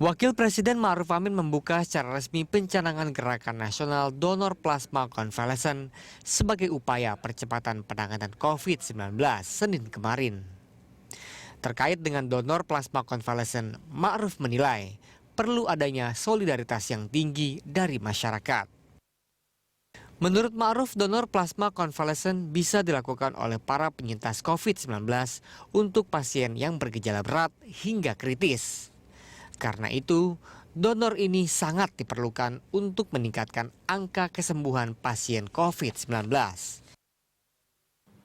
Wakil Presiden Ma'ruf Amin membuka secara resmi pencanangan Gerakan Nasional Donor Plasma Convalescent sebagai upaya percepatan penanganan COVID-19 Senin kemarin. Terkait dengan donor plasma convalescent, Ma'ruf menilai perlu adanya solidaritas yang tinggi dari masyarakat. Menurut Ma'ruf, donor plasma convalescent bisa dilakukan oleh para penyintas COVID-19 untuk pasien yang bergejala berat hingga kritis. Karena itu, donor ini sangat diperlukan untuk meningkatkan angka kesembuhan pasien COVID-19.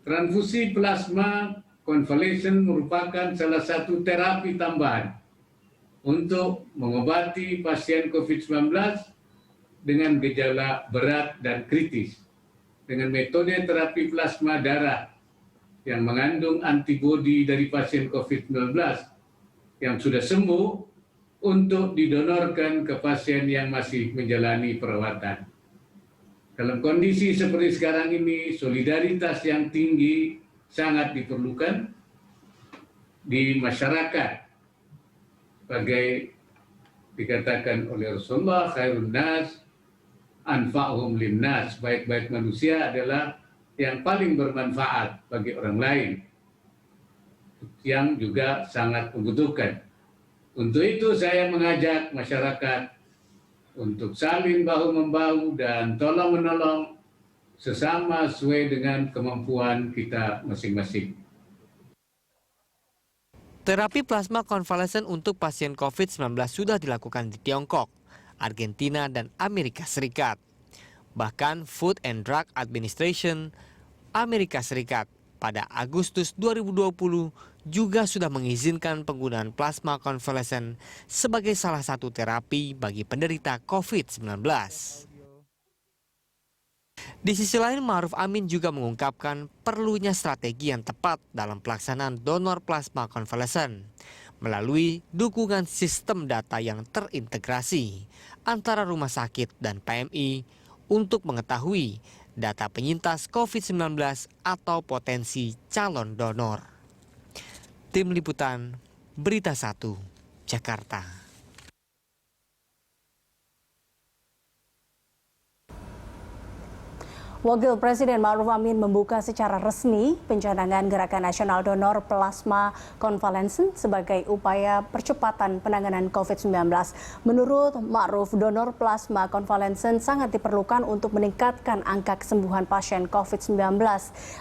Transfusi plasma convalescent merupakan salah satu terapi tambahan untuk mengobati pasien COVID-19 dengan gejala berat dan kritis. Dengan metode terapi plasma darah yang mengandung antibodi dari pasien COVID-19 yang sudah sembuh untuk didonorkan ke pasien yang masih menjalani perawatan. Dalam kondisi seperti sekarang ini, solidaritas yang tinggi sangat diperlukan di masyarakat. Sebagai dikatakan oleh Rasulullah, khairun nas anfa'uhum linnas, baik-baik manusia adalah yang paling bermanfaat bagi orang lain, yang juga sangat membutuhkan. Untuk itu saya mengajak masyarakat untuk saling bahu-membahu dan tolong-menolong sesama sesuai dengan kemampuan kita masing-masing. Terapi plasma konvalesen untuk pasien COVID-19 sudah dilakukan di Tiongkok, Argentina, dan Amerika Serikat. Bahkan Food and Drug Administration Amerika Serikat pada Agustus 2020 juga sudah mengizinkan penggunaan plasma konvalesen sebagai salah satu terapi bagi penderita COVID-19. Di sisi lain, Ma'ruf Amin juga mengungkapkan perlunya strategi yang tepat dalam pelaksanaan donor plasma konvalesen melalui dukungan sistem data yang terintegrasi antara rumah sakit dan PMI untuk mengetahui data penyintas COVID-19 atau potensi calon donor. Tim Liputan, Berita 1, Jakarta. Wakil Presiden Ma'ruf Amin membuka secara resmi pencanangan Gerakan Nasional Donor Plasma Convalescent sebagai upaya percepatan penanganan COVID-19. Menurut Ma'ruf, donor plasma convalescent sangat diperlukan untuk meningkatkan angka kesembuhan pasien COVID-19.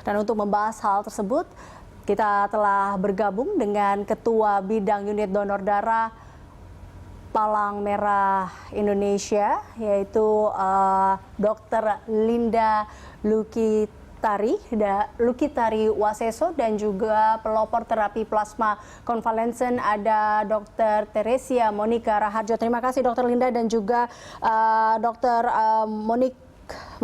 Dan untuk membahas hal tersebut, kita telah bergabung dengan Ketua Bidang Unit Donor Darah Palang Merah Indonesia, yaitu Dr. Linda Lukitari Waseso, dan juga pelopor terapi plasma konvalesen ada Dr. Teresia Monika Raharjo. Terima kasih Dr. Linda dan juga Dr.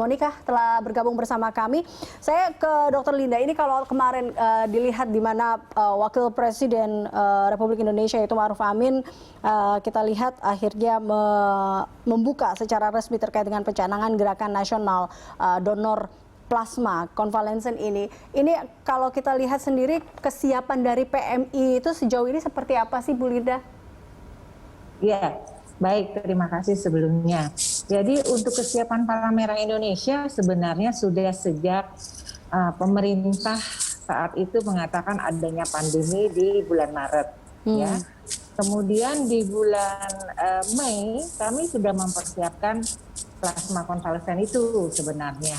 Monika telah bergabung bersama kami. Saya ke Dr. Linda. Ini kalau kemarin dilihat di mana Wakil Presiden Republik Indonesia yaitu Ma'ruf Amin, kita lihat akhirnya membuka secara resmi terkait dengan pencanangan Gerakan Nasional Donor Plasma Convalescent ini. Ini kalau kita lihat sendiri kesiapan dari PMI itu sejauh ini seperti apa sih, Bu Linda? Ya, baik, terima kasih sebelumnya. Jadi untuk kesiapan Palang Merah Indonesia sebenarnya sudah sejak pemerintah saat itu mengatakan adanya pandemi di bulan Maret. Ya. Kemudian di bulan Mei kami sudah mempersiapkan plasma konvalesen itu sebenarnya.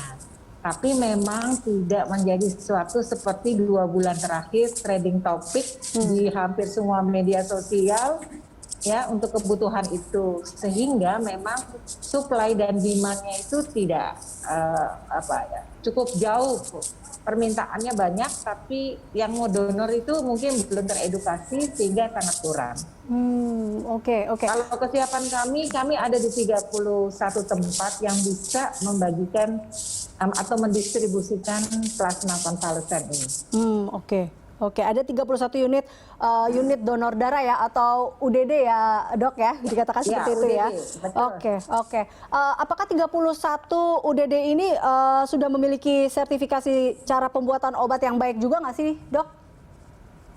Tapi memang tidak menjadi sesuatu seperti 2 bulan terakhir trending topik di hampir semua media sosial. Ya, untuk kebutuhan itu, sehingga memang supply dan demand-nya itu tidak cukup jauh. Permintaannya banyak, tapi yang mau donor itu mungkin belum teredukasi sehingga sangat kurang. Oke. Kalau kesiapan kami ada di 31 tempat yang bisa membagikan atau mendistribusikan plasma konvalesen ini. Oke, ada 31 unit donor darah ya, atau UDD ya dok ya, dikatakan seperti itu ya. Oke. Apakah 31 UDD ini sudah memiliki sertifikasi cara pembuatan obat yang baik juga nggak sih dok?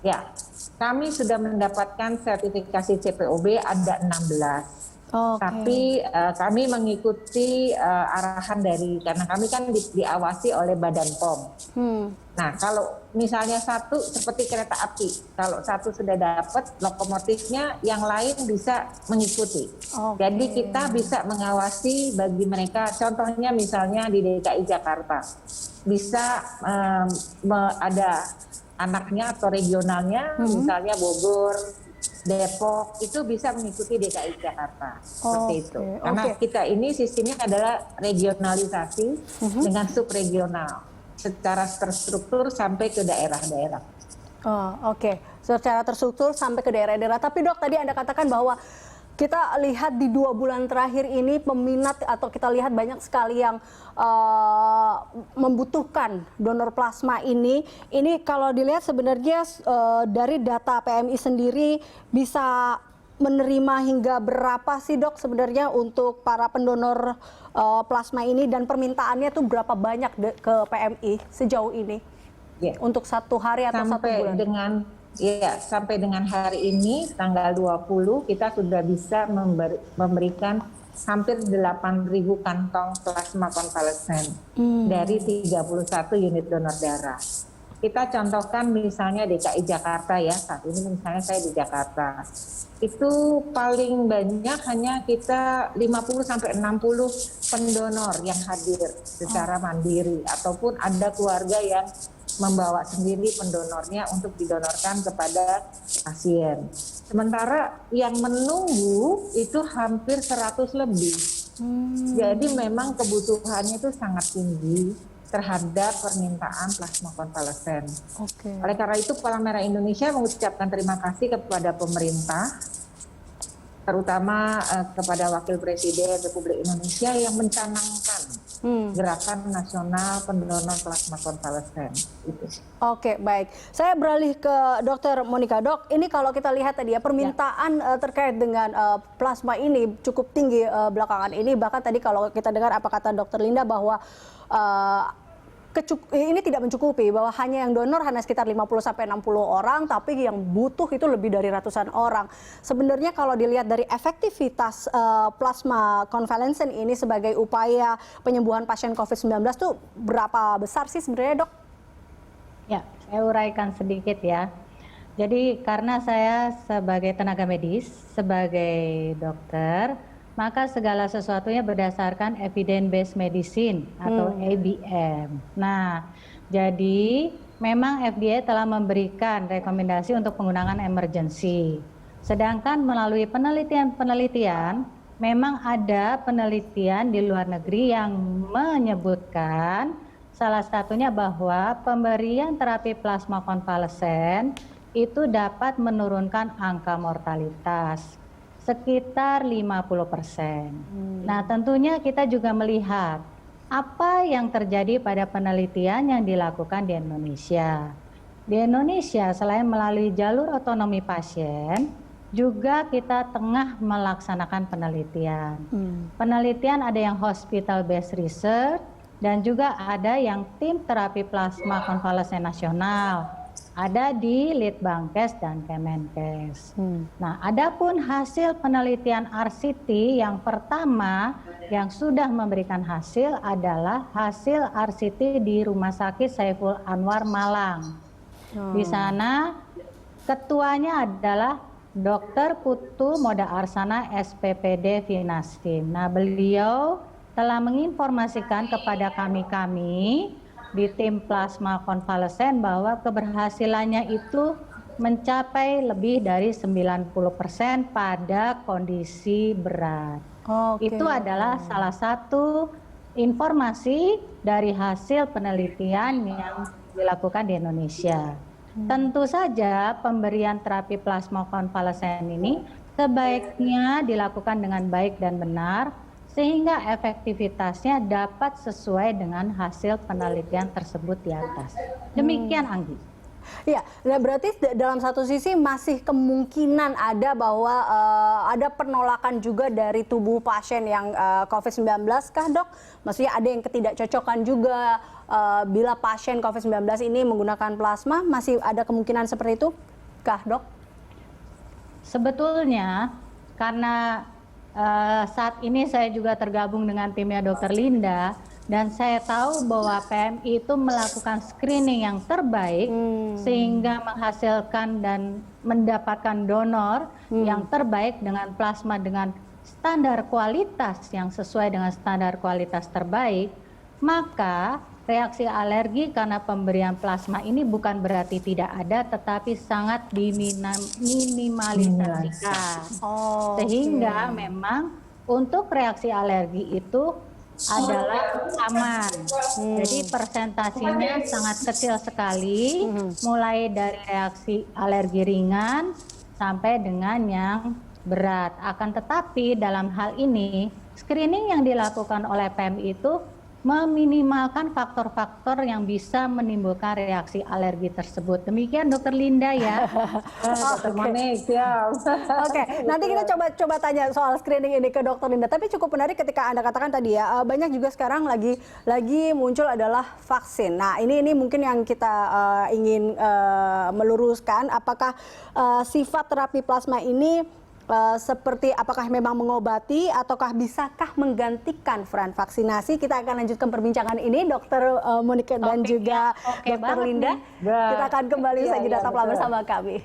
Ya, kami sudah mendapatkan sertifikasi CPOB ada 16. Tapi kami mengikuti arahan karena kami kan diawasi oleh Badan POM. Nah, kalau misalnya satu seperti kereta api, kalau satu sudah dapat lokomotifnya, yang lain bisa mengikuti. Jadi kita bisa mengawasi bagi mereka, contohnya misalnya di DKI Jakarta, bisa ada anaknya atau regionalnya, misalnya Bogor, Depok, itu bisa mengikuti DKI Jakarta. Seperti itu. Karena kita ini sistemnya adalah regionalisasi dengan subregional, secara terstruktur sampai ke daerah-daerah. Secara terstruktur sampai ke daerah-daerah. Tapi Dok, tadi Anda katakan bahwa kita lihat di 2 bulan terakhir ini peminat atau kita lihat banyak sekali yang membutuhkan donor plasma ini. Ini kalau dilihat sebenarnya dari data PMI sendiri bisa menerima hingga berapa sih Dok sebenarnya untuk para pendonor plasma ini, dan permintaannya tuh berapa banyak ke PMI sejauh ini untuk 1 hari atau 1 bulan? Sampai dengan hari ini tanggal 20 kita sudah bisa memberikan hampir 8.000 kantong plasma konvalesen dari 31 unit donor darah. Kita contohkan misalnya DKI Jakarta ya, saat ini misalnya saya di Jakarta. Itu paling banyak hanya kita 50 sampai 60 pendonor yang hadir secara mandiri, ataupun ada keluarga yang membawa sendiri pendonornya untuk didonorkan kepada pasien. Sementara yang menunggu itu hampir 100 lebih. Jadi memang kebutuhannya itu sangat tinggi terhadap permintaan plasma konvalesen. Oleh karena itu Palang Merah Indonesia mengucapkan terima kasih kepada pemerintah, terutama kepada Wakil Presiden Republik Indonesia yang mencanangkan Gerakan Nasional Pendonor Plasma Konvalesen. Oke, baik. Saya beralih ke Dr. Monica. Dok, ini kalau kita lihat tadi ya, permintaan terkait dengan plasma ini cukup tinggi belakangan ini. Bahkan tadi kalau kita dengar apa kata Dr. Linda bahwa ini tidak mencukupi, bahwa hanya yang donor hanya sekitar 50-60 orang, tapi yang butuh itu lebih dari ratusan orang. Sebenarnya kalau dilihat dari efektivitas plasma konvalesen ini sebagai upaya penyembuhan pasien COVID-19 itu berapa besar sih sebenarnya, Dok? Ya, saya uraikan sedikit ya. Jadi karena saya sebagai tenaga medis, sebagai dokter, maka segala sesuatunya berdasarkan evidence-based medicine atau ABM. Nah, jadi memang FDA telah memberikan rekomendasi untuk penggunaan emergency. Sedangkan melalui penelitian-penelitian, memang ada penelitian di luar negeri yang menyebutkan salah satunya bahwa pemberian terapi plasma konvalesen itu dapat menurunkan angka mortalitas sekitar 50%. Nah, tentunya kita juga melihat apa yang terjadi pada penelitian yang dilakukan di Indonesia. Di Indonesia, selain melalui jalur otonomi pasien, juga kita tengah melaksanakan penelitian. Penelitian ada yang hospital based research dan juga ada yang tim terapi plasma konvalesen nasional. Ada di Litbangkes dan Kemenkes. Nah, adapun hasil penelitian RCT yang pertama yang sudah memberikan hasil adalah hasil RCT di Rumah Sakit Saiful Anwar Malang. Di sana ketuanya adalah Dr. Putu Moda Arsana SPPD Vinastim. Nah, beliau telah menginformasikan kepada kami di tim plasma konvalesen bahwa keberhasilannya itu mencapai lebih dari 90% pada kondisi berat. Itu adalah salah satu informasi dari hasil penelitian yang dilakukan di Indonesia. Tentu saja pemberian terapi plasma konvalesen ini sebaiknya dilakukan dengan baik dan benar, sehingga efektivitasnya dapat sesuai dengan hasil penelitian tersebut di atas. Demikian, Anggi. Ya, nah berarti dalam satu sisi masih kemungkinan ada bahwa ada penolakan juga dari tubuh pasien yang COVID-19 kah, Dok? Maksudnya ada yang ketidakcocokan juga bila pasien COVID-19 ini menggunakan plasma, masih ada kemungkinan seperti itu? kah, Dok? Sebetulnya karena saat ini saya juga tergabung dengan timnya Dr. Linda dan saya tahu bahwa PMI itu melakukan screening yang terbaik sehingga menghasilkan dan mendapatkan donor yang terbaik dengan plasma dengan standar kualitas yang sesuai dengan standar kualitas terbaik, maka reaksi alergi karena pemberian plasma ini bukan berarti tidak ada, tetapi sangat diminimalisasikan. Sehingga memang untuk reaksi alergi itu adalah aman. Jadi persentasinya sangat kecil sekali, mulai dari reaksi alergi ringan sampai dengan yang berat. Akan tetapi dalam hal ini, screening yang dilakukan oleh PMI itu meminimalkan faktor-faktor yang bisa menimbulkan reaksi alergi tersebut. Demikian Dr. Linda ya. Dr. Monik, siap. Oke, nanti kita coba tanya soal screening ini ke Dr. Linda. Tapi cukup menarik ketika Anda katakan tadi ya, banyak juga sekarang lagi muncul adalah vaksin. Nah, ini mungkin yang kita ingin meluruskan, apakah sifat terapi plasma ini seperti apakah memang mengobati ataukah bisakah menggantikan peran vaksinasi? Kita akan lanjutkan perbincangan ini, Dr. Monika dan juga Dr. Linda. Kita akan kembali saja tetaplah bersama kami.